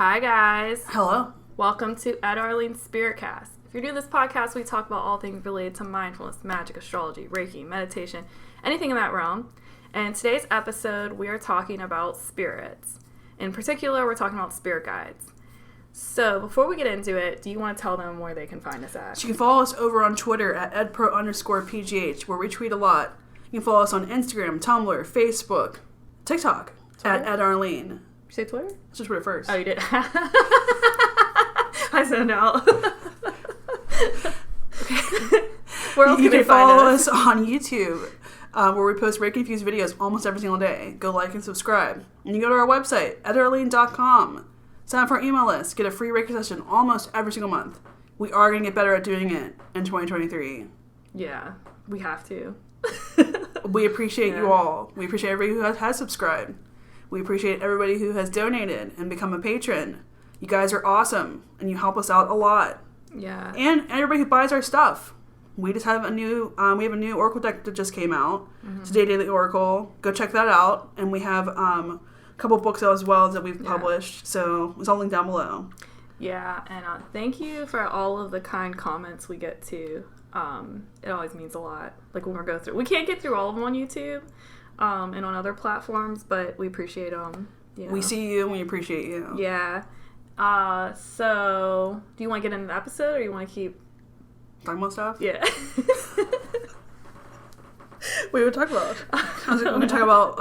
Hi, guys. Hello. Welcome to Etta Arlene Spiritcast. If you're new to this podcast, we talk about all things related to mindfulness, magic, astrology, Reiki, meditation, anything in that realm. And in today's episode, we are talking about spirits. In particular, we're talking about spirit guides. So before we get into it, do you want to tell them where they can find us at? You can follow us over on Twitter at edpro_pgh, where we tweet a lot. You can follow us on Instagram, Tumblr, Facebook, TikTok, at Etta Arlene. Did you say Twitter? Let's just Twitter first. Oh, you did? I zoned out. Where else You can they can follow find us on YouTube, where we post Reiki-infused videos almost every single day. Go like and subscribe. And you go to our website, ettaarlene.com. Sign up for our email list. Get a free Reiki session almost every single month. We are going to get better at doing it in 2023. Yeah, we have to. We appreciate you all. We appreciate everybody who has subscribed. We appreciate everybody who has donated and become a patron. You guys are awesome, and you help us out a lot. Yeah. And everybody who buys our stuff. We just have a new Oracle deck that just came out. Mm-hmm. Today Daily Oracle. Go check that out. And we have a couple books out as well that we've published. So it's all linked down below. Yeah, and thank you for all of the kind comments we get too. It always means a lot. Like when we go through, we can't get through all of them on YouTube and on other platforms, but we appreciate them. You know. We see you and we appreciate you. Yeah. So do you want to get into the episode, or you want to keep talking about stuff? Yeah. Wait, what talk about? We're going to talk about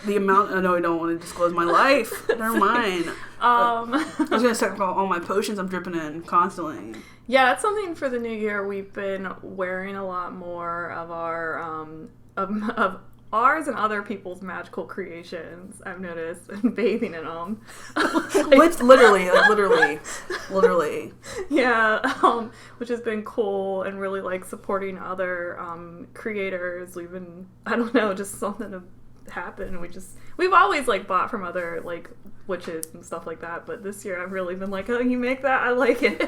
the amount. I know I don't want to disclose my life. Never mind. I was going to talk about all my potions I'm dripping in constantly. Yeah, that's something for the new year. We've been wearing a lot more of our of ours and other people's magical creations, I've noticed, and bathing in them. Literally. Yeah, which has been cool, and really like supporting other creators. We've been, I don't know, just something to happen. We've always like bought from other like witches and stuff like that, but this year I've really been like, oh, you make that? I like it.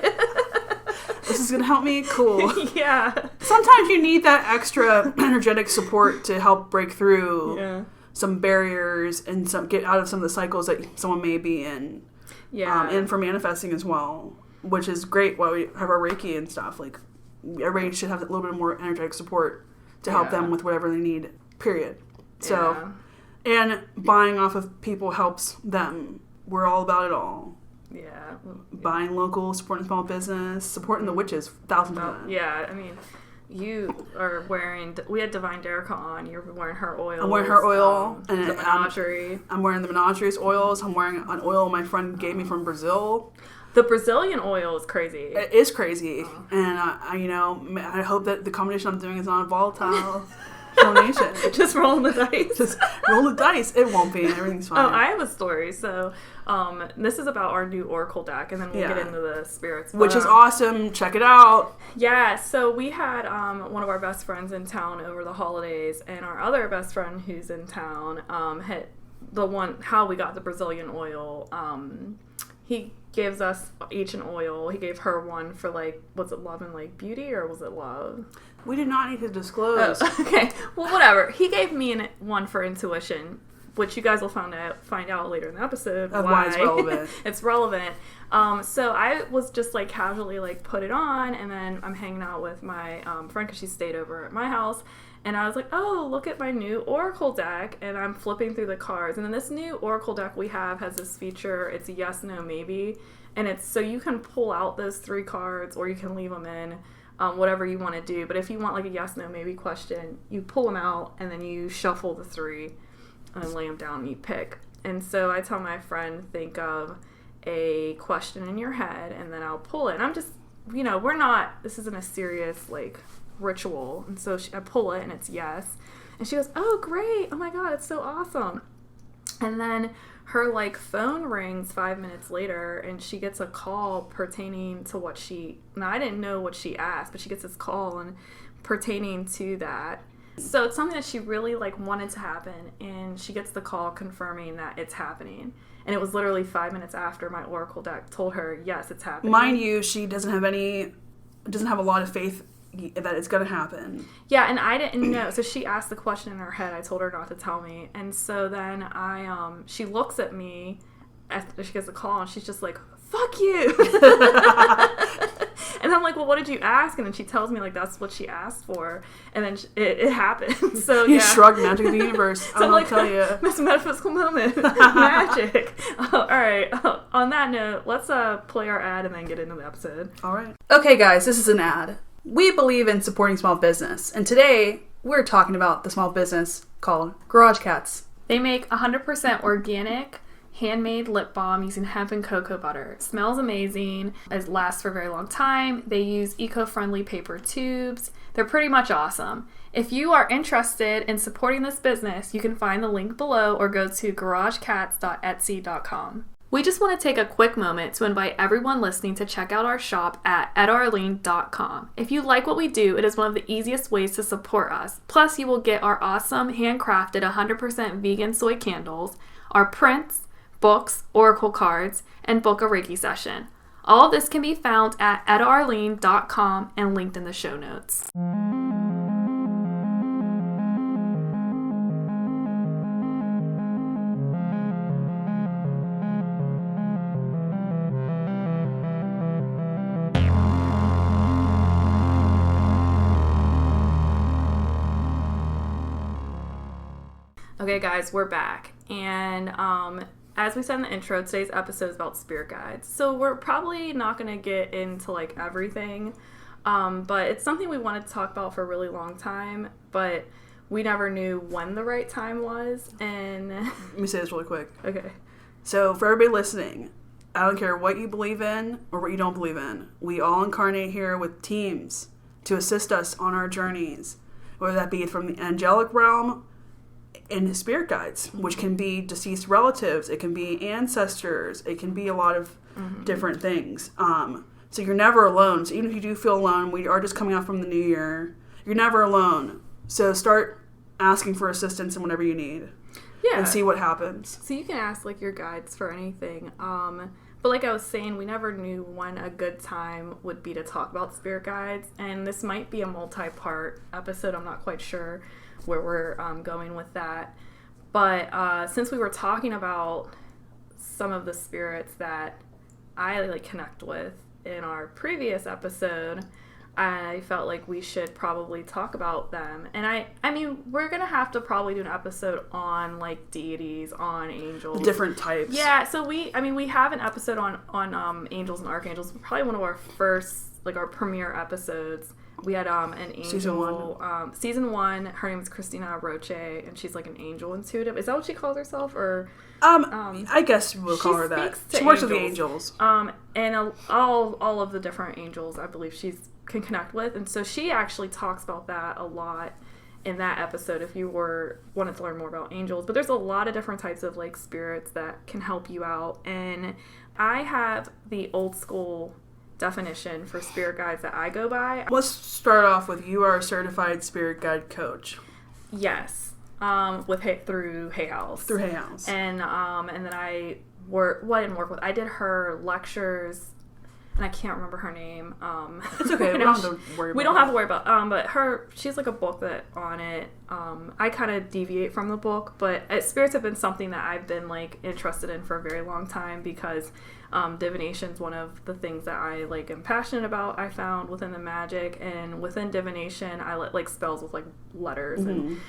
This is going to help me? Cool. Yeah. Sometimes you need that extra energetic support to help break through some barriers and get out of some of the cycles that someone may be in. Yeah. And for manifesting as well, which is great while we have our Reiki and stuff. Like, everybody should have a little bit more energetic support to help them with whatever they need, period. So, and buying off of people helps them. We're all about it all. Yeah. Buying local, supporting small business, supporting the witches, 1,000%. Yeah, I mean, you are wearing, we had Divine Derica on, you're wearing her oils. I'm wearing her oil. And the menagerie. I'm wearing the menagerie's oils. I'm wearing an oil my friend gave me from Brazil. The Brazilian oil is crazy. It is crazy. And, I hope that the combination I'm doing is not volatile. Combination. Just rolling the dice. Just roll the dice. It won't be. Everything's fine. Oh, I have a story. So, this is about our new Oracle deck, and then we'll get into the spirits. Which is awesome. Check it out. Yeah, so we had one of our best friends in town over the holidays, and our other best friend who's in town had how we got the Brazilian oil. He gives us each an oil. He gave her one for, like, was it Love and, like, Beauty, or was it Love? We did not need to disclose. Oh, okay. Well, whatever. He gave me one for Intuition, which you guys will find out later in the episode. Of why it's relevant. It's relevant. So I was just, like, casually, like, put it on, and then I'm hanging out with my friend, because she stayed over at my house. And I was like, oh, look at my new Oracle deck. And I'm flipping through the cards. And then this new Oracle deck we have has this feature. It's a yes, no, maybe. And it's so you can pull out those 3 cards, or you can leave them in, whatever you want to do. But if you want like a yes, no, maybe question, you pull them out and then you shuffle the 3 and then lay them down and you pick. And so I tell my friend, think of a question in your head and then I'll pull it. And I'm just, this isn't a serious like ritual. And so I pull it and it's yes. And she goes, oh, great. Oh my God, it's so awesome. And then her like phone rings 5 minutes later and she gets a call pertaining to now I didn't know what she asked, but she gets this call and pertaining to that. So it's something that she really like wanted to happen, and she gets the call confirming that it's happening. And it was literally 5 minutes after my Oracle deck told her, yes, it's happening. Mind you, she doesn't have a lot of faith that it's going to happen. Yeah, and I didn't know. So she asked the question in her head. I told her not to tell me. And so then she looks at me after she gets a call, and she's just like, fuck you. And I'm like, well, what did you ask? And then she tells me, like, that's what she asked for. And then it happened. So, you shrug, magic of the universe. So I'm like, tell you. This metaphysical moment. Magic. All right. On that note, let's play our ad and then get into the episode. All right. Okay, guys, this is an ad. We believe in supporting small business. And today, we're talking about the small business called Garage Cats. They make 100% organic handmade lip balm using hemp and cocoa butter. It smells amazing. It lasts for a very long time. They use eco-friendly paper tubes. They're pretty much awesome. If you are interested in supporting this business, you can find the link below or go to garagecats.etsy.com. We just want to take a quick moment to invite everyone listening to check out our shop at ettaarlene.com. If you like what we do, it is one of the easiest ways to support us. Plus, you will get our awesome handcrafted 100% vegan soy candles, our prints, books, oracle cards, and book a Reiki session. All of this can be found at ettaarlene.com and linked in the show notes. Okay, guys, we're back. And as we said in the intro, today's episode is about spirit guides. So we're probably not going to get into like everything, but it's something we wanted to talk about for a really long time, but we never knew when the right time was. And let me say this really quick. Okay. So for everybody listening, I don't care what you believe in or what you don't believe in. We all incarnate here with teams to assist us on our journeys, whether that be from the angelic realm and spirit guides, which can be deceased relatives, it can be ancestors, it can be a lot of different things. So you're never alone. So even if you do feel alone, we are just coming out from the new year, you're never alone. So start asking for assistance in whatever you need. Yeah. And see what happens. So you can ask like your guides for anything. But like I was saying, we never knew when a good time would be to talk about spirit guides. And this might be a multi-part episode. I'm not quite sure where we're going with that. But since we were talking about some of the spirits that I like connect with in our previous episode, I felt like we should probably talk about them. And I mean, we're going to have to probably do an episode on like deities, on angels. Different types. Yeah, so we have an episode on angels and archangels. Probably one of our first, like our premiere episodes. We had an angel, season 1, her name is Christina Roche, and she's like an angel intuitive. Is that what she calls herself? Or I guess we'll call her that. She works with the angels. And all of the different angels, I believe she can connect with. And so she actually talks about that a lot in that episode if you wanted to learn more about angels. But there's a lot of different types of like spirits that can help you out. And I have the old school definition for spirit guides that I go by. Let's start off with you are a certified spirit guide coach. Yes. Through Hay House. Through Hay House. And then I didn't work with. I did her lectures, and I can't remember her name. It's okay. We don't have to worry about. We don't have to worry about. But she's like a booklet on it. I kind of deviate from the book, but spirits have been something that I've been like interested in for a very long time because divination's one of the things that I like am passionate about. I found within the magic, and within divination, I like spells with like letters, and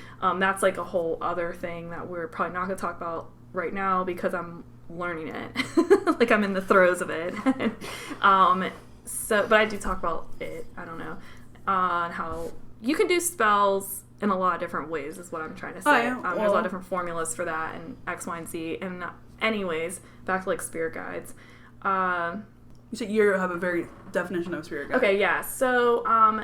that's like a whole other thing that we're probably not going to talk about right now because I'm learning it. Like I'm in the throes of it. But I do talk about it. I don't know, on how you can do spells in a lot of different ways is what I'm trying to say. Oh, yeah. There's a lot of different formulas for that and X, Y, and Z. And anyways, back to like spirit guides. You said you have a very definition of spirit guide. Okay, yeah. So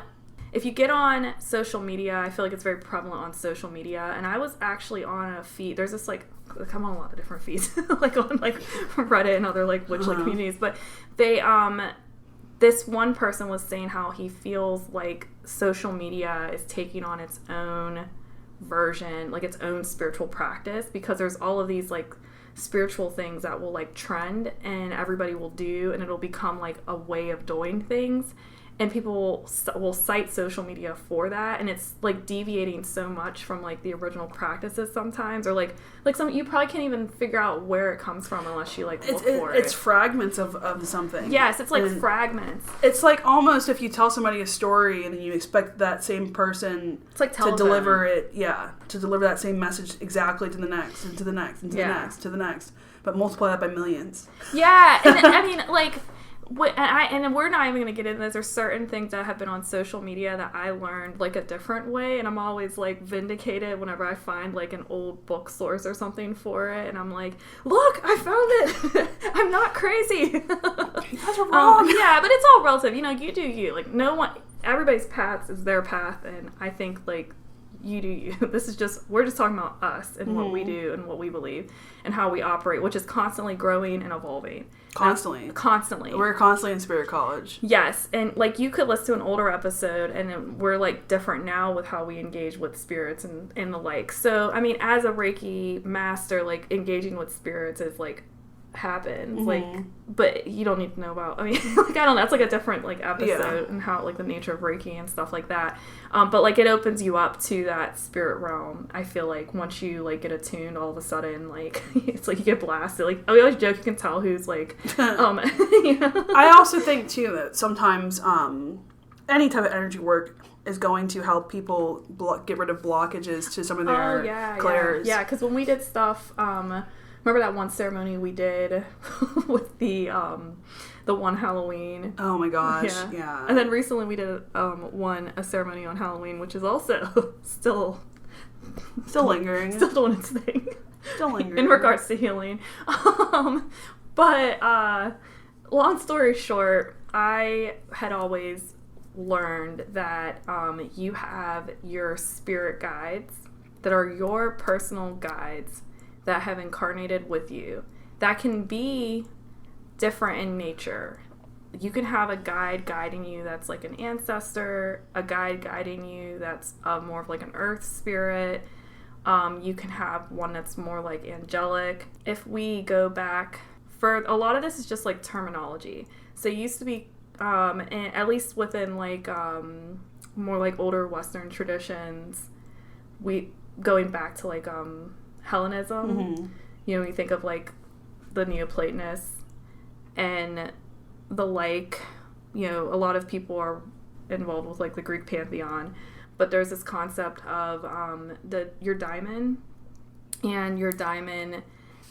if you get on social media, I feel like it's very prevalent on social media. And I was actually on a feed. There's this like I'm on a lot of different feeds, like on like Reddit and other like witch like communities. But they this one person was saying how he feels like social media is taking on its own version, like its own spiritual practice, because there's all of these like spiritual things that will like trend and everybody will do, and it'll become like a way of doing things. and people will cite social media for that, and it's like deviating so much from like the original practices sometimes, or like some you probably can't even figure out where it comes from unless you like look for it. It's fragments of something. Yes, it's like fragments. It's like almost if you tell somebody a story and then you expect that same person to deliver it, to deliver that same message exactly to the next and to the next and to the next to the next, but multiply that by millions. Yeah, and I mean like. And we're not even going to get into this. There's certain things that have been on social media that I learned like a different way, and I'm always like vindicated whenever I find like an old book source or something for it, and I'm like, look, I found it. I'm not crazy. You guys are wrong. Yeah, but it's all relative. You know, you do you. Like everybody's path is their path, and I think like you do you. We're just talking about us and what we do and what we believe and how we operate, which is constantly growing and evolving. Constantly. We're constantly in spirit college. Yes, and like you could listen to an older episode and we're like different now with how we engage with spirits and the like. So, I mean, as a Reiki master, like engaging with spirits is like happens, like, but you don't need to know about, I mean, like, I don't know, that's like a different like episode and how like the nature of Reiki and stuff like that, but like it opens you up to that spirit realm. I feel like once you like get attuned, all of a sudden like it's like you get blasted. Like we always joke, you can tell who's like you know? I also think too that sometimes any type of energy work is going to help people get rid of blockages to some of their clairs. Yeah, because when we did stuff, remember that one ceremony we did with the one Halloween? Oh my gosh, yeah. And then recently we did a ceremony on Halloween, which is also still lingering. Still doing its thing. Still lingering. In regards to healing. But long story short, I had always learned that you have your spirit guides that are your personal guides that have incarnated with you that can be different in nature. You can have a guide guiding you that's like an ancestor, a guide guiding you that's more of like an earth spirit. You can have one that's more like angelic. If we go back, for a lot of this is just like terminology. So it used to be, and at least within like more like older Western traditions, going back to like Hellenism, you know, you think of like the Neoplatonists and the like, you know, a lot of people are involved with like the Greek pantheon, but there's this concept of your diamond, and your diamond,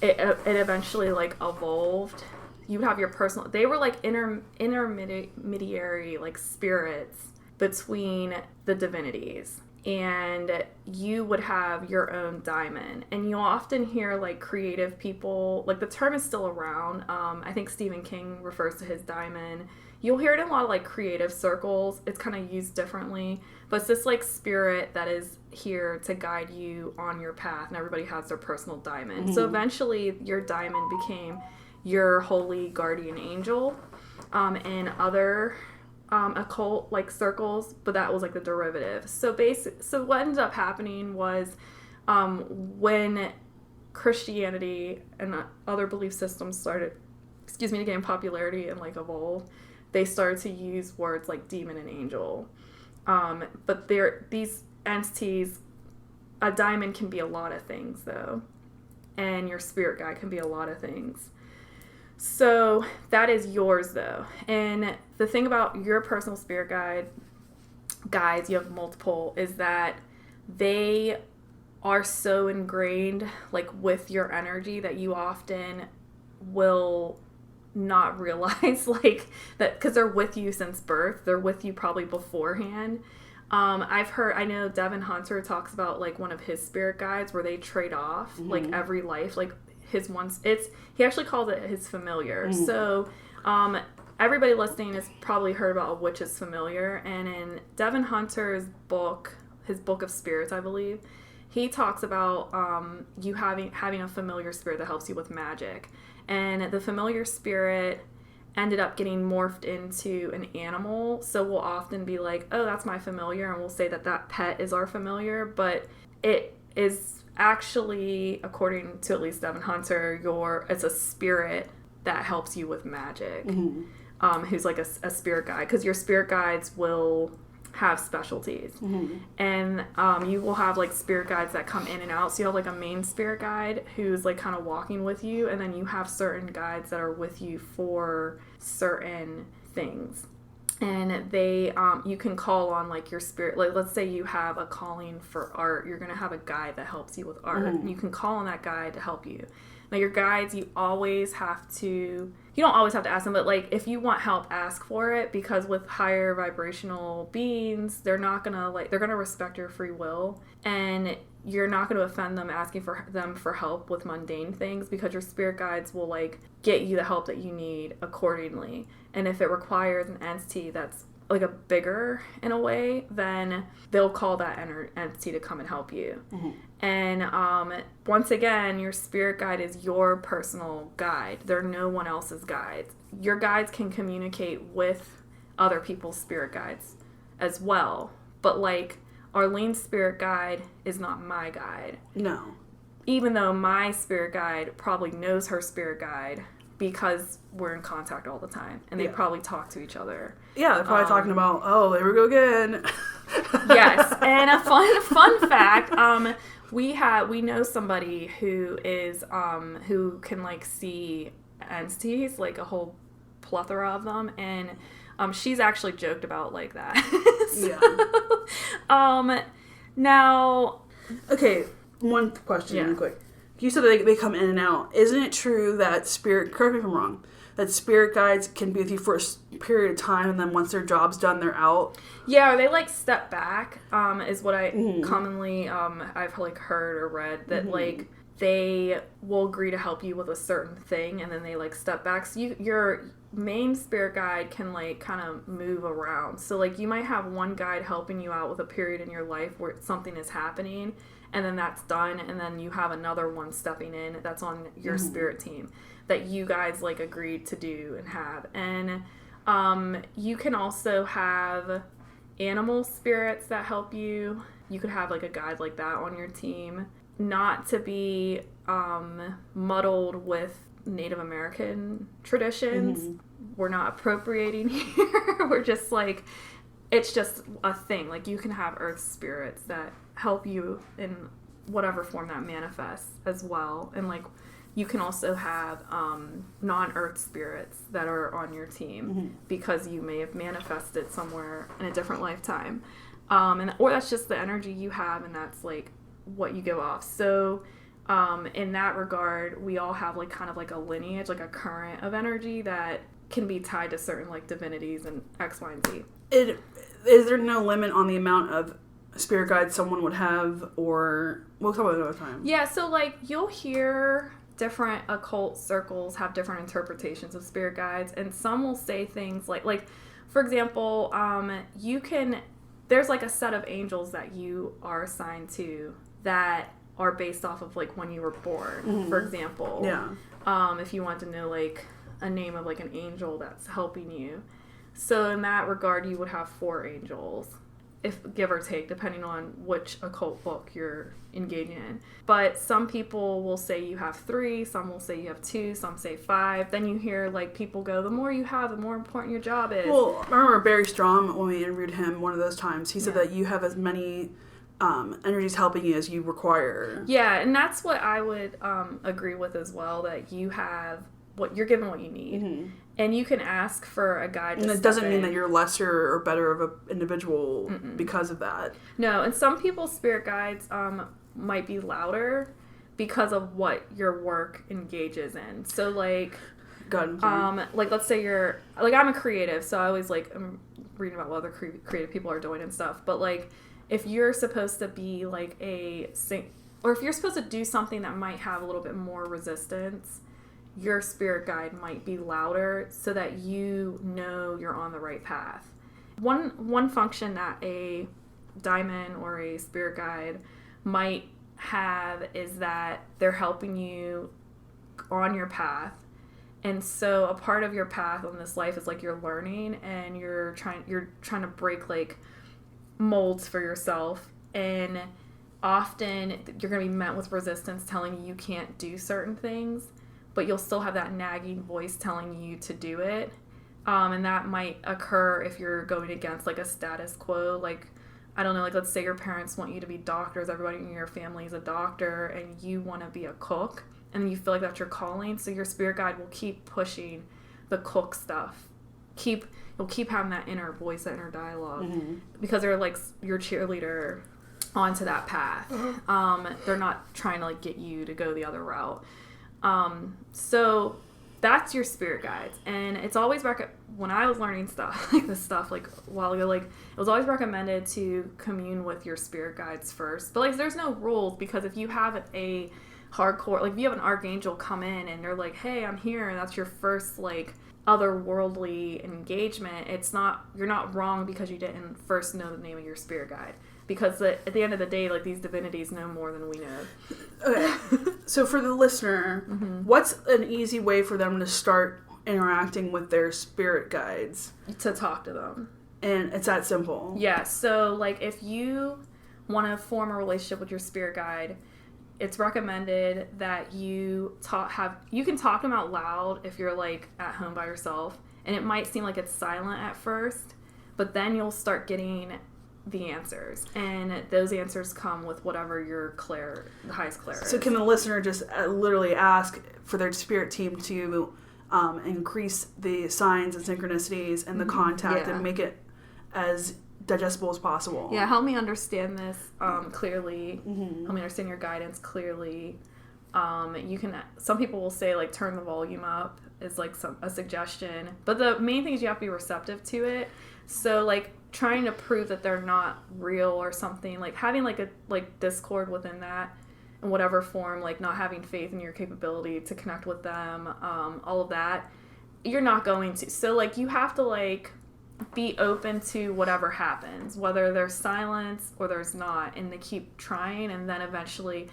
it eventually like evolved. You would have your personal, they were like intermediary like spirits between the divinities. And you would have your own diamond. And you'll often hear like creative people, like the term is still around. I think Stephen King refers to his diamond. You'll hear it in a lot of like creative circles. It's kind of used differently, but it's this like spirit that is here to guide you on your path, and everybody has their personal diamond. So eventually your diamond became your holy guardian angel, and other occult like circles, but that was like the derivative. So what ended up happening was when Christianity and other belief systems started to gain popularity and like evolve, they started to use words like demon and angel, but these entities, a diamond can be a lot of things though, and your spirit guide can be a lot of things. So that is yours though. And the thing about your personal spirit guides, you have multiple, is that they are so ingrained like with your energy that you often will not realize like that, because they're with you since birth. They're with you probably beforehand. I know Devin Hunter talks about like one of his spirit guides where they trade off like every life, like he actually calls it his familiar. So everybody listening has probably heard about a witch's familiar, and in Devin Hunter's book, his Book of Spirits, I believe, he talks about you having a familiar spirit that helps you with magic, and the familiar spirit ended up getting morphed into an animal. So we'll often be like, oh, that's my familiar, and we'll say that pet is our familiar, but it is actually, according to at least Devin Hunter, it's a spirit that helps you with magic. who's like a spirit guide, because your spirit guides will have specialties. And you will have like spirit guides that come in and out. So you have like a main spirit guide who's like kind of walking with you, and then you have certain guides that are with you for certain things. And they you can call on like your spirit, like let's say you have a calling for art, you're going to have a guide that helps you with art. You can call on that guide to help you. Now your guides, you don't always have to ask them, but like if you want help, ask for it, because with higher vibrational beings, they're gonna respect your free will, and you're not going to offend them asking for them for help with mundane things, because your spirit guides will like get you the help that you need accordingly. And if it requires an entity that's like a bigger in a way, then they'll call that entity to come and help you. And once again, your spirit guide is your personal guide. They're no one else's guides. Your guides can communicate with other people's spirit guides as well, but like Arlene's spirit guide is not my guide. No. Even though my spirit guide probably knows her spirit guide, because we're in contact all the time, and they probably talk to each other. Yeah, they're probably talking about, oh, there we go again. Yes, and a fun fact, we know somebody who is who can like see entities, like a whole plethora of them, and she's actually joked about like that. Now, okay, one question really quick. You said they come in and out. Isn't it true that correct me if I'm wrong, that spirit guides can be with you for a period of time, and then once their job's done, they're out? Yeah, they like step back, is what I commonly, I've like heard or read, that like they will agree to help you with a certain thing, and then they like step back. So your main spirit guide can like kind of move around. So like you might have one guide helping you out with a period in your life where something is happening, and then that's done, and then you have another one stepping in that's on your spirit team that you guys like agreed to do and have. And you can also have animal spirits that help you. You could have like a guide like that on your team, not to be muddled with Native American traditions. We're not appropriating here. We're just like, it's just a thing. Like you can have earth spirits that help you in whatever form that manifests as well. And like you can also have non-earth spirits that are on your team because you may have manifested somewhere in a different lifetime, or that's just the energy you have, and that's like what you go off. So in that regard, we all have like kind of like a lineage, like a current of energy that can be tied to certain like divinities and X, Y, and Z. Is there no limit on the amount of spirit guides someone would have, or we'll talk about it another time? Yeah, so like you'll hear different occult circles have different interpretations of spirit guides, and some will say things like for example, there's like a set of angels that you are assigned to that are based off of like when you were born. For example, if you want to know like a name of like an angel that's helping you, so in that regard you would have 4 angels, if give or take, depending on which occult book you're engaging in. But some people will say you have 3, some will say you have 2, some say 5. Then you hear like people go, the more you have, the more important your job is. Well, I remember Barry Strom, when we interviewed him one of those times, he said that you have as many energies helping you as you require. Yeah, and that's what I would agree with as well, that you have what you're given what you need. And you can ask for a guide. And it doesn't mean that you're lesser or better of an individual because of that. No, and some people's spirit guides might be louder because of what your work engages in. So like, like let's say you're like, I'm a creative, so I always like I'm reading about what other creative people are doing and stuff. But like, if you're supposed to be like or if you're supposed to do something that might have a little bit more resistance, your spirit guide might be louder so that you know you're on the right path. One function that a diamond or a spirit guide might have is that they're helping you on your path. And so a part of your path on this life is like you're learning, and you're trying to break like molds for yourself, and often you're going to be met with resistance telling you can't do certain things, but you'll still have that nagging voice telling you to do it. And that might occur if you're going against like a status quo. Like, I don't know, like let's say your parents want you to be doctors, everybody in your family is a doctor, and you want to be a cook, and you feel like that's your calling, so your spirit guide will keep pushing the cook stuff. You'll keep having that inner voice, that inner dialogue, because they're like your cheerleader onto that path. They're not trying to like get you to go the other route. So that's your spirit guides, and it's always when I was learning stuff like this stuff like a while ago, like it was always recommended to commune with your spirit guides first. But like there's no rules, because if you have a hardcore, like if you have an archangel come in and they're like, hey, I'm here, and that's your first like otherworldly engagement, you're not wrong because you didn't first know the name of your spirit guide. Because at the end of the day, like, these divinities know more than we know. Okay. So for the listener, what's an easy way for them to start interacting with their spirit guides? To talk to them. And it's that simple. Yeah. So, like, if you want to form a relationship with your spirit guide, it's recommended that you can talk to them out loud if you're, like, at home by yourself. And it might seem like it's silent at first, but then you'll start getting the answers, and those answers come with whatever your the highest clair is. So can the listener just literally ask for their spirit team to increase the signs and synchronicities and the contact and make it as digestible as possible? Yeah, help me understand this clearly. Help me understand your guidance clearly. Some people will say like turn the volume up is like a suggestion, but the main thing is you have to be receptive to it. So like trying to prove that they're not real or something, like having like a discord within that in whatever form, like not having faith in your capability to connect with them, all of that, you're not going to. So like you have to like be open to whatever happens, whether there's silence or there's not, and they keep trying. And then eventually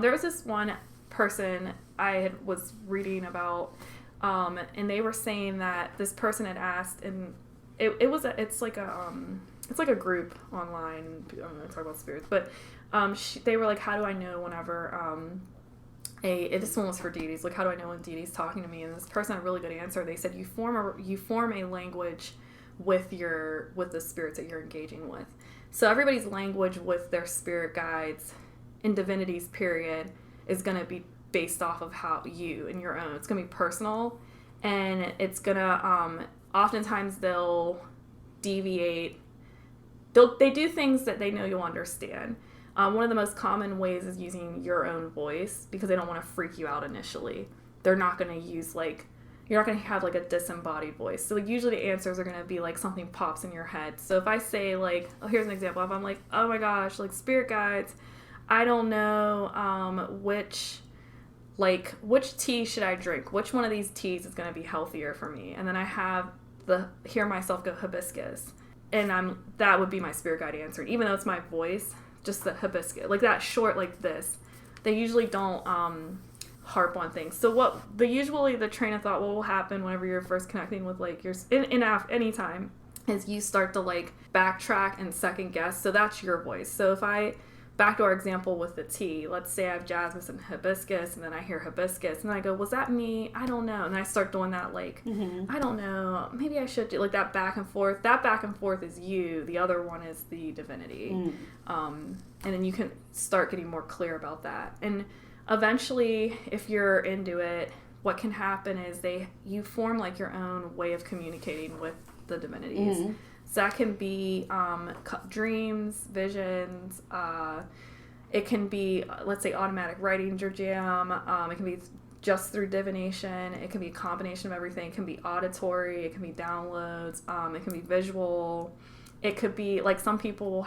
there was this one person I was reading about, and they were saying that this person had asked, and it's like a group online. I'm going to talk about spirits, but they were like, how do I know whenever this one was for deities, like how do I know when deities talking to me? And this person had a really good answer. They said you form a language with the spirits that you're engaging with. So everybody's language with their spirit guides and divinities period is going to be based off of how you and your own. It's going to be personal, and it's going to oftentimes they'll deviate. They do things that they know you'll understand. One of the most common ways is using your own voice, because they don't want to freak you out initially. They're not going to use you're not going to have like a disembodied voice. So like usually the answers are going to be like something pops in your head. So if I say like, here's an example. If I'm like, oh my gosh, like spirit guides, I don't know which tea should I drink? Which one of these teas is going to be healthier for me? And then I hear myself go hibiscus, and that would be my spirit guide answer. Even though it's my voice, just the hibiscus, like that short, like this. They usually don't harp on things. So usually the train of thought, what will happen whenever you're first connecting with like any time, is you start to like backtrack and second guess. So that's your voice. So if I back to our example with the tea, let's say I have jasmine and hibiscus, and then I hear hibiscus, and then I go, was that me? I don't know. And then I start doing that, like, I don't know, maybe I should do, like, that back and forth. That back and forth is you. The other one is the divinity. And then you can start getting more clear about that. And eventually, if you're into it, what can happen is you form, like, your own way of communicating with the divinities. So that can be dreams, visions. It can be, let's say, automatic writing your jam. It can be just through divination. It can be a combination of everything. It can be auditory. It can be downloads. It can be visual. It could be, like, some people will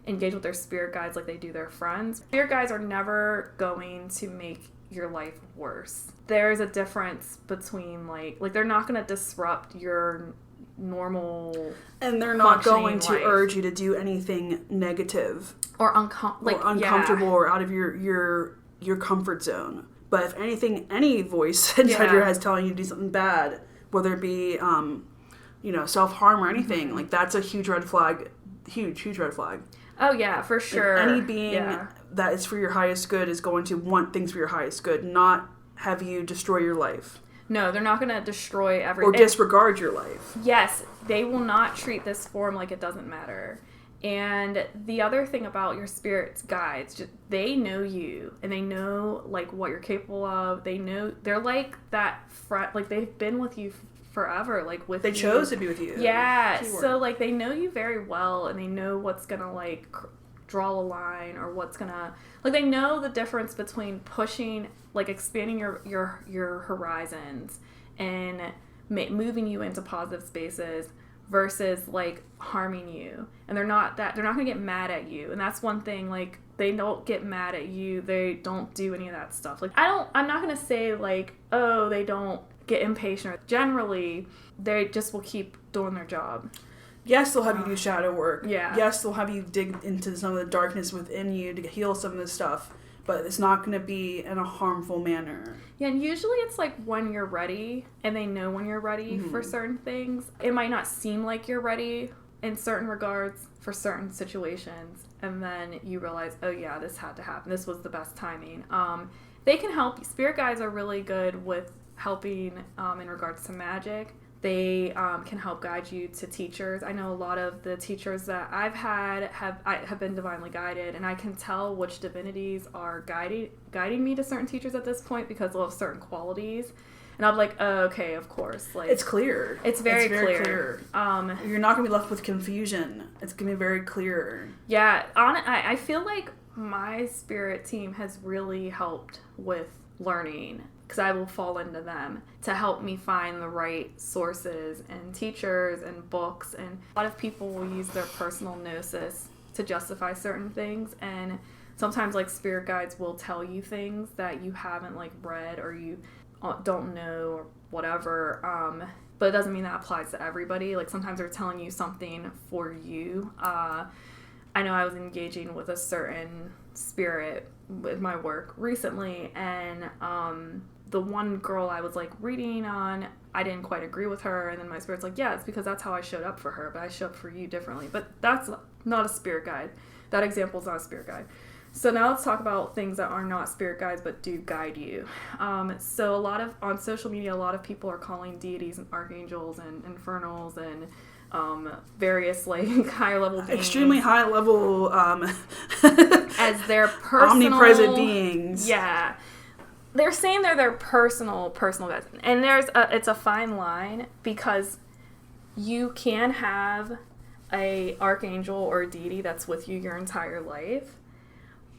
engage with their spirit guides like they do their friends. Spirit guides are never going to make your life worse. There's a difference between, like they're not going to disrupt your normal, and they're not going to urge you to do anything negative or uncomfortable or out of your comfort zone. But if anything, any voice inside your head is telling you to do something bad, whether it be self-harm or anything, like that's a huge red flag. Huge red flag. Oh yeah, for sure. Like any being that is for your highest good is going to want things for your highest good, not have you destroy your life. No, they're not going to destroy or disregard your life. Yes, they will not treat this form like it doesn't matter. And the other thing about your spirit's guides, they know you, and they know like what you're capable of. They know, they're like that friend, like they've been with you forever, like with they chose to be with you. Yeah, Keyword. so like they know you very well, and they know what's gonna like draw a line, or what's gonna, like they know the difference between pushing, like expanding your horizons and moving you into positive spaces versus like harming you. And they're not gonna get mad at you. And that's one thing, like they don't get mad at you. They don't do any of that stuff. Like I'm not gonna say like, oh, they don't get impatient. Generally, they just will keep doing their job. Yes, they'll have you do shadow work. Yeah. Yes, they'll have you dig into some of the darkness within you to heal some of this stuff. But it's not going to be in a harmful manner. Yeah, and usually it's like when you're ready, and they know when you're ready for certain things. It might not seem like you're ready in certain regards for certain situations, and then you realize, oh yeah, this had to happen. This was the best timing. They can help. Spirit guides are really good with helping in regards to magic. They can help guide you to teachers. I know a lot of the teachers that I've had have been divinely guided, and I can tell which divinities are guiding me to certain teachers at this point because they'll have certain qualities. And I'm like, oh, okay, of course. Like it's clear. It's very clear. You're not going to be left with confusion. It's going to be very clear. Yeah, I feel like my spirit team has really helped with learning, because I will fall into them to help me find the right sources and teachers and books. And a lot of people will use their personal gnosis to justify certain things, and sometimes like spirit guides will tell you things that you haven't like read or you don't know or whatever, but it doesn't mean that applies to everybody. Like sometimes they're telling you something for you. I know I was engaging with a certain spirit with my work recently, and the one girl I was like reading on, I didn't quite agree with her, and then my spirit's like, yeah, it's because that's how I showed up for her, but I show up for you differently. But that's not a spirit guide. That example is not a spirit guide. So now let's talk about things that are not spirit guides but do guide you. So on social media, a lot of people are calling deities and archangels and infernals and various like higher level beings, extremely high level as their personal omnipresent beings. Yeah, they're saying they're their personal guides, and it's a fine line, because you can have a archangel or a deity that's with you your entire life,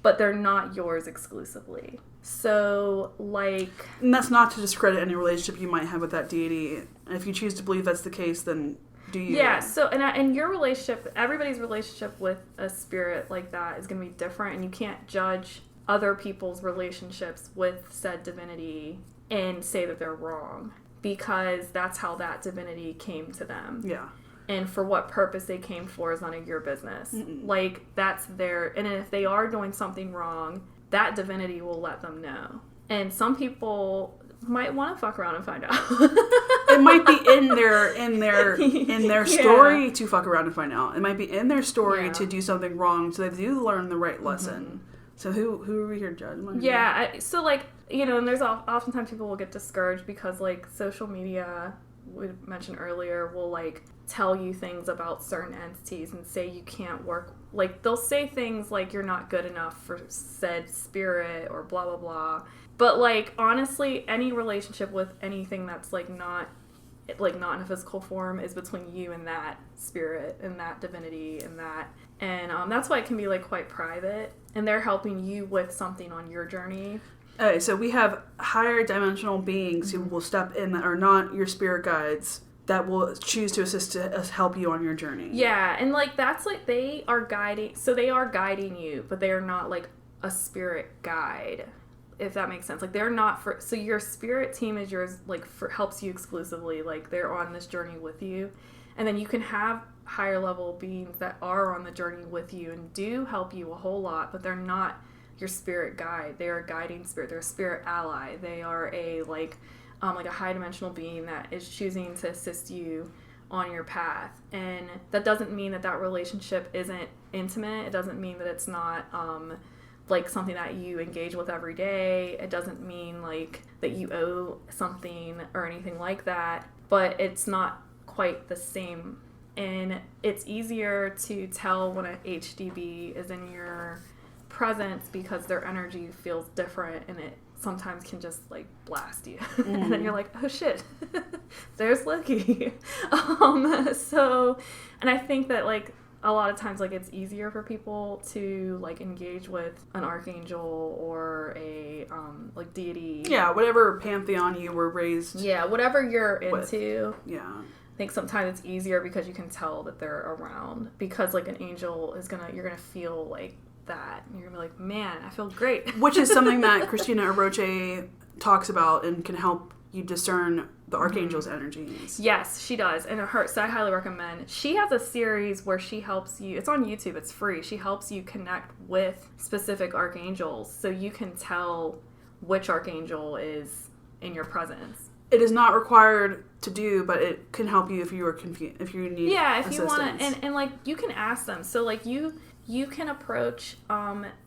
but they're not yours exclusively. So, like... And that's not to discredit any relationship you might have with that deity. And if you choose to believe that's the case, then do you. Yeah, so, and your relationship, everybody's relationship with a spirit like that is going to be different, and you can't judge other people's relationships with said divinity and say that they're wrong, because that's how that divinity came to them. Yeah. And for what purpose they came for is none of your business. Mm-mm. Like, that's their... And if they are doing something wrong, that divinity will let them know. And some people might want to fuck around and find out. It might be in their story to fuck around and find out. It might be in their story to do something wrong, so they do learn the right lesson. Mm-hmm. So who are we here to judge? Yeah, so like, you know, and there's oftentimes people will get discouraged because like social media, we mentioned earlier, will like tell you things about certain entities and say you can't work. Like they'll say things like you're not good enough for said spirit or blah blah blah. But like honestly, any relationship with anything that's like not in a physical form is between you and that spirit and that divinity and that's why it can be like quite private, and they're helping you with something on your journey. Okay, so we have higher dimensional beings who will step in that are not your spirit guides, that will choose to assist to help you on your journey. Yeah, and like that's like they are guiding you, but they are not like a spirit guide, if that makes sense. Like they're not so your spirit team is yours, like helps you exclusively, like they're on this journey with you. And then you can have higher level beings that are on the journey with you and do help you a whole lot, but they're not your spirit guide. They are a guiding spirit. They're a spirit ally. They are a like a high dimensional being that is choosing to assist you on your path. And that doesn't mean that relationship isn't intimate. It doesn't mean that it's not like something that you engage with every day. It doesn't mean like that you owe something or anything like that, but it's not quite the same. And it's easier to tell when an HDB is in your presence because their energy feels different, and it sometimes can just like blast you. And then you're like, oh shit, there's Loki. So, and I think that like a lot of times like it's easier for people to like engage with an archangel or a like deity. Yeah, whatever pantheon you were raised. Yeah, whatever you're into. With. Yeah. I think sometimes it's easier because you can tell that they're around, because like an angel is you're gonna feel like that. You're gonna be like, man, I feel great. Which is something that Christina Aroche talks about and can help you discern the archangel's energies. Yes, she does. And so I highly recommend. She has a series where she helps you. It's on YouTube. It's free. She helps you connect with specific archangels so you can tell which archangel is in your presence. It is not required to do, but it can help you if you are confused, if you need assistance. You want to, and like you can ask them. So like you can approach,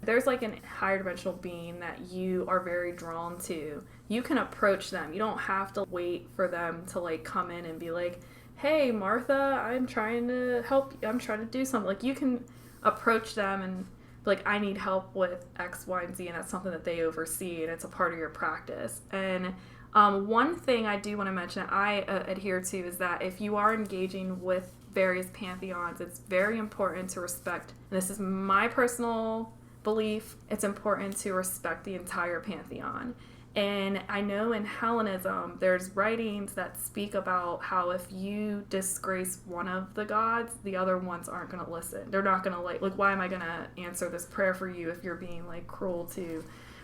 there's like a higher dimensional being that you are very drawn to. You can approach them. You don't have to wait for them to like come in and be like, hey, Martha, I'm trying to help you. I'm trying to do something. Like you can approach them and be like, I need help with X, Y, and Z. And that's something that they oversee, and it's a part of your practice. And one thing I do want to mention that I adhere to is that if you are engaging with various pantheons, it's very important to respect, and this is my personal belief, it's important to respect the entire pantheon. And I know in Hellenism, there's writings that speak about how if you disgrace one of the gods, the other ones aren't going to listen. They're not going to like, why am I going to answer this prayer for you if you're being like cruel to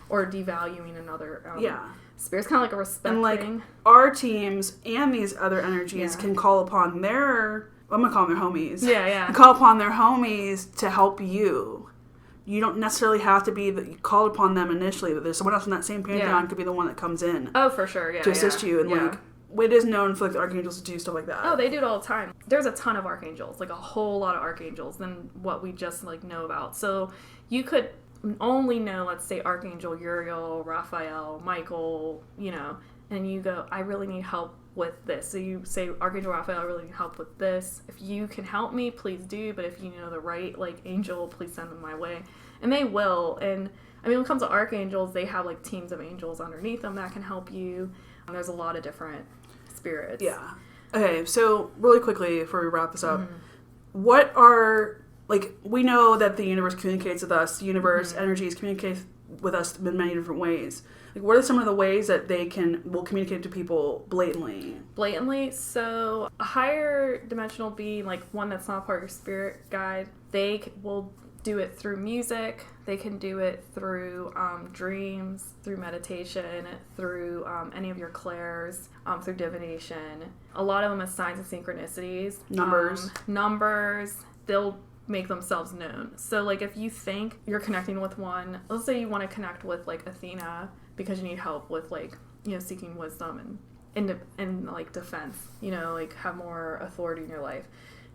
or devaluing another spirit's kind of like a respect and like thing. Our teams and these other energies can call upon their, I'm gonna call them their homies. Yeah. Call upon their homies to help you. You don't necessarily have to be that you call upon them initially. That there's someone else in that same pantheon could be the one that comes in. Oh, for sure. Yeah. To assist you, and like it is known for like the archangels to do stuff like that. Oh, they do it all the time. There's a ton of archangels, like a whole lot of archangels than what we just like know about. So you could only know, let's say, Archangel Uriel, Raphael, Michael, and you go, I really need help with this. So you say, Archangel Raphael, I really need help with this. If you can help me, please do. But if you know the right, like, angel, please send them my way. And they will. And, I mean, when it comes to archangels, they have, like, teams of angels underneath them that can help you. And there's a lot of different spirits. Yeah. Okay, so really quickly, before we wrap this up, what are... Like, we know that the universe communicates with us. The universe energies communicate with us in many different ways. Like, what are some of the ways that will communicate to people blatantly? So a higher dimensional being, like one that's not part of your spirit guide, they will do it through music. They can do it through dreams, through meditation, through any of your clairs, through divination. A lot of them is signs and synchronicities. Numbers. They'll make themselves known. So like if you think you're connecting with one, let's say you want to connect with like Athena because you need help with like, seeking wisdom and like defense, like have more authority in your life.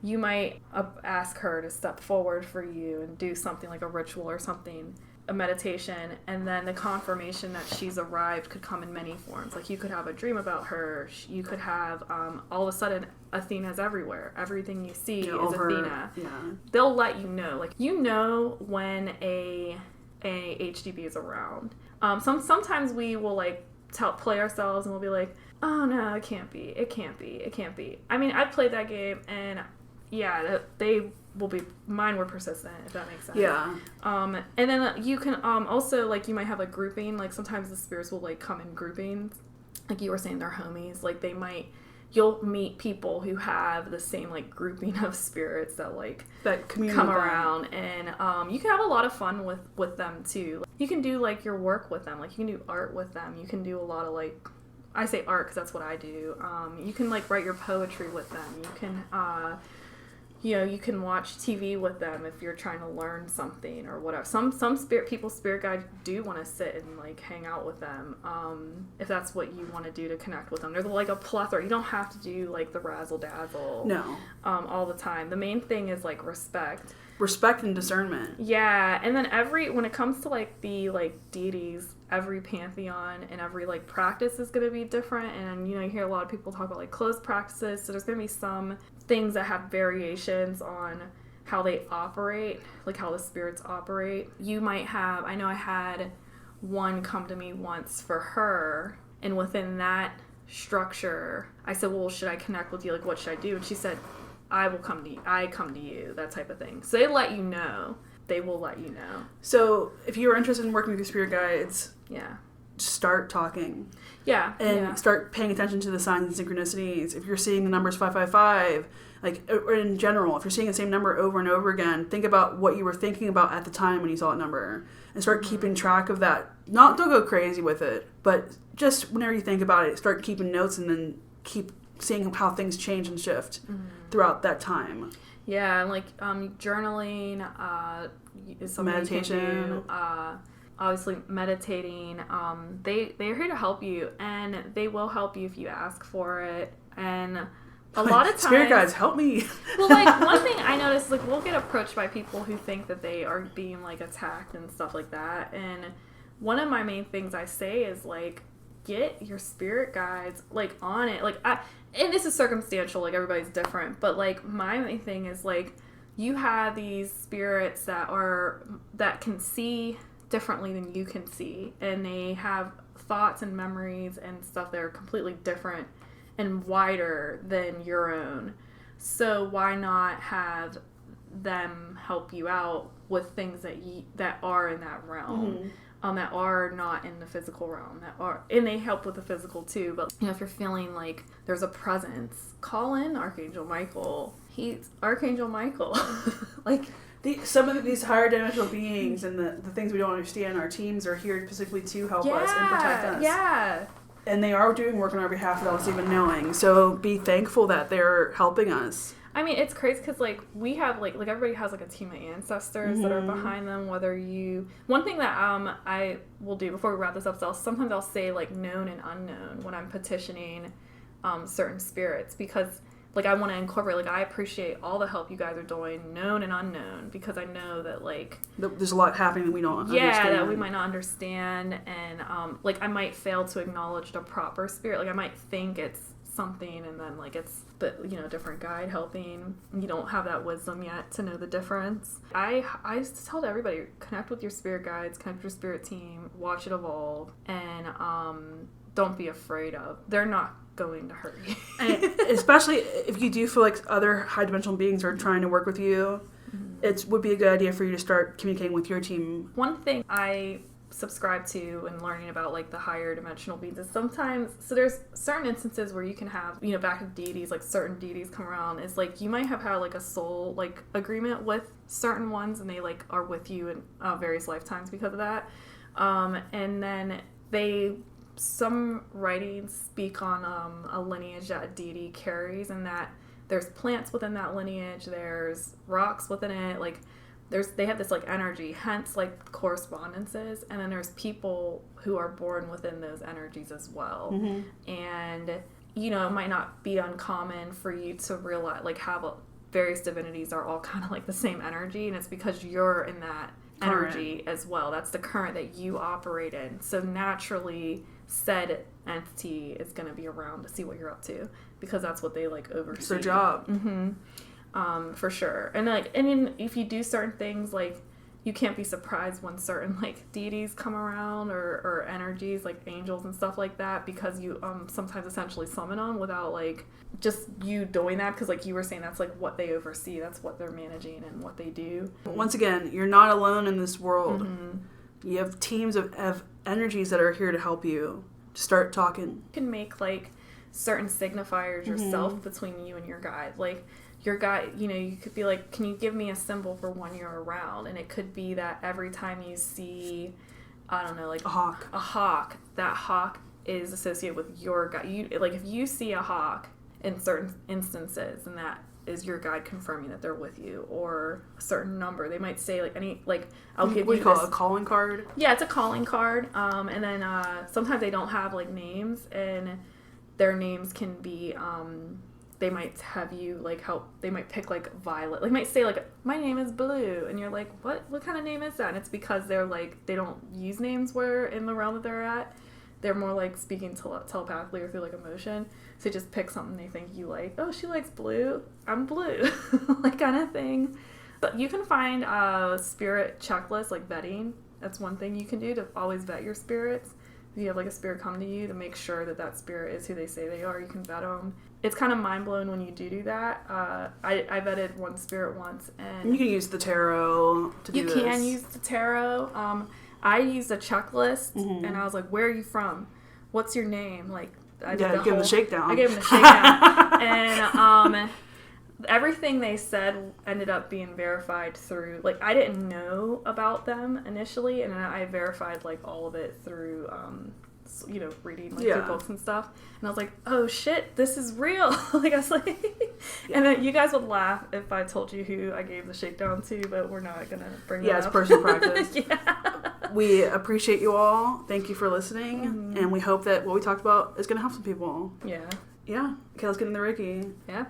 You might ask her to step forward for you and do something like a ritual or something, a meditation, and then the confirmation that she's arrived could come in many forms. Like you could have a dream about her. You could have all of a sudden Athena's everywhere. Everything you see is Athena. Yeah. They'll let you know. Like when a HDB is around. Sometimes we will like play ourselves and we'll be like, oh no, it can't be. It can't be. It can't be. I mean, I've played that game and they will be, mine were persistent, if that makes sense. Yeah. And then you can also, like, you might have a grouping. Like, sometimes the spirits will, like, come in groupings. Like you were saying, they're homies. Like, you'll meet people who have the same, like, grouping of spirits that, like, that come around. And you can have a lot of fun with them, too. You can do, like, your work with them. Like, you can do art with them. You can do a lot of, like, I say art because that's what I do. You can, like, write your poetry with them. you can watch TV with them if you're trying to learn something or whatever. Some spirit guides do want to sit and like hang out with them, if that's what you want to do to connect with them. There's like a plethora. You don't have to do like the razzle dazzle all the time. The main thing is like respect and discernment. Yeah, and then when it comes to like the like deities, every pantheon and every like practice is going to be different. And you hear a lot of people talk about like closed practices, so there's going to be some things that have variations on how they operate, like how the spirits operate. You might have, I know I had one come to me once for her, and within that structure I said, well, should I connect with you, like what should I do? And she said, I come to you, that type of thing. So they will let you know. So if you are interested in working with your spirit guides, start talking. And start paying attention to the signs and synchronicities. If you're seeing the numbers 555, like, or in general, if you're seeing the same number over and over again, think about what you were thinking about at the time when you saw that number, and start keeping track of that. Don't go crazy with it, but just whenever you think about it, start keeping notes, and then keep seeing how things change and shift throughout that time. Yeah, like journaling, is something meditation. You can do. Obviously, meditating. They're here to help you, and they will help you if you ask for it. And a lot of times, spirit guides, help me. Well, like one thing I noticed, like we'll get approached by people who think that they are being like attacked and stuff like that. And one of my main things I say is like, get your spirit guides like on it. Like, and this is circumstantial. Like everybody's different, but like my main thing is like, you have these spirits that can see differently than you can see, and they have thoughts and memories and stuff that are completely different and wider than your own. So why not have them help you out with things that are in that realm, that are not in the physical realm, and they help with the physical too. But if you're feeling like there's a presence, call in Archangel Michael. He's Archangel Michael. Like, some of these higher dimensional beings and the things we don't understand, our teams are here specifically to help us and protect us. Yeah. And they are doing work on our behalf without us even knowing. So be thankful that they're helping us. I mean, it's crazy because, like, we have, like everybody has, like, a team of ancestors that are behind them, one thing that I will do before we wrap this up, so sometimes I'll say, like, known and unknown when I'm petitioning certain spirits, because like, I want to incorporate, like, I appreciate all the help you guys are doing, known and unknown, because I know that, like... There's a lot happening that we don't understand. Yeah, that we might not understand, and, like, I might fail to acknowledge the proper spirit. Like, I might think it's something, and then, like, it's, a different guide helping. You don't have that wisdom yet to know the difference. I just tell everybody, connect with your spirit guides, connect with your spirit team, watch it evolve, and, don't be afraid of. They're not going to hurt you. And especially if you do feel like other high dimensional beings are trying to work with you, it would be a good idea for you to start communicating with your team. One thing I subscribe to and learning about like the higher dimensional beings is sometimes, so there's certain instances where you can have, back to deities, like certain deities come around, is like you might have had like a soul like agreement with certain ones, and they like are with you in various lifetimes because of that, and then some writings speak on a lineage that a deity carries, and that there's plants within that lineage, there's rocks within it, like they have this like energy, hence like correspondences, and then there's people who are born within those energies as well. And it might not be uncommon for you to realize like how various divinities are all kind of like the same energy, and it's because you're in that energy as well. That's the current that you operate in. So naturally, said entity is going to be around to see what you're up to, because that's what they like oversee. It's their job. For sure. And like, and then if you do certain things, like you can't be surprised when certain like deities come around or energies like angels and stuff like that, because you sometimes essentially summon them without like just you doing that, because like you were saying, that's like what they oversee, that's what they're managing and what they do. Once again, you're not alone in this world. You have teams of energies that are here to help you. Start talking. You can make like certain signifiers yourself between you and your guide. Like your guide, you could be like, can you give me a symbol for when you're around? And it could be that every time you see, I don't know, like a hawk, that hawk is associated with your guide. Like if you see a hawk in certain instances, and that is your guide confirming that they're with you, or a certain number. They might say I'll give you what do you call it, a calling card? Yeah, it's a calling card. And then sometimes they don't have like names, and their names can be they might have you like help. They might pick like Violet. Like might say like, my name is Blue, and you're like, what kind of name is that? And it's because they're like, they don't use names where in the realm that they're at. They're more like speaking telepathically or through like emotion. So just pick something they think you like. Oh, she likes blue. I'm blue. Like kind of thing. But you can find a spirit checklist, like vetting. That's one thing you can do to always vet your spirits. If you have like a spirit come to you, to make sure that that spirit is who they say they are, you can vet them. It's kind of mind-blowing when you do that. I vetted one spirit once. And you can use the tarot to do this. You can use the tarot. I used a checklist, and I was like, where are you from? What's your name? Like, I did give them the shakedown. I gave them the shakedown. And everything they said ended up being verified through, like, I didn't know about them initially, and then I verified, like, all of it through, reading, like, through books and stuff. And I was like, oh, shit, this is real. Like, I was like... And then you guys would laugh if I told you who I gave the shakedown to, but we're not going to bring that up. Yeah, it's personal practice. Yeah. We appreciate you all. Thank you for listening. And we hope that what we talked about is going to help some people. Yeah. Yeah. Okay, let's get into the Reiki. Yeah.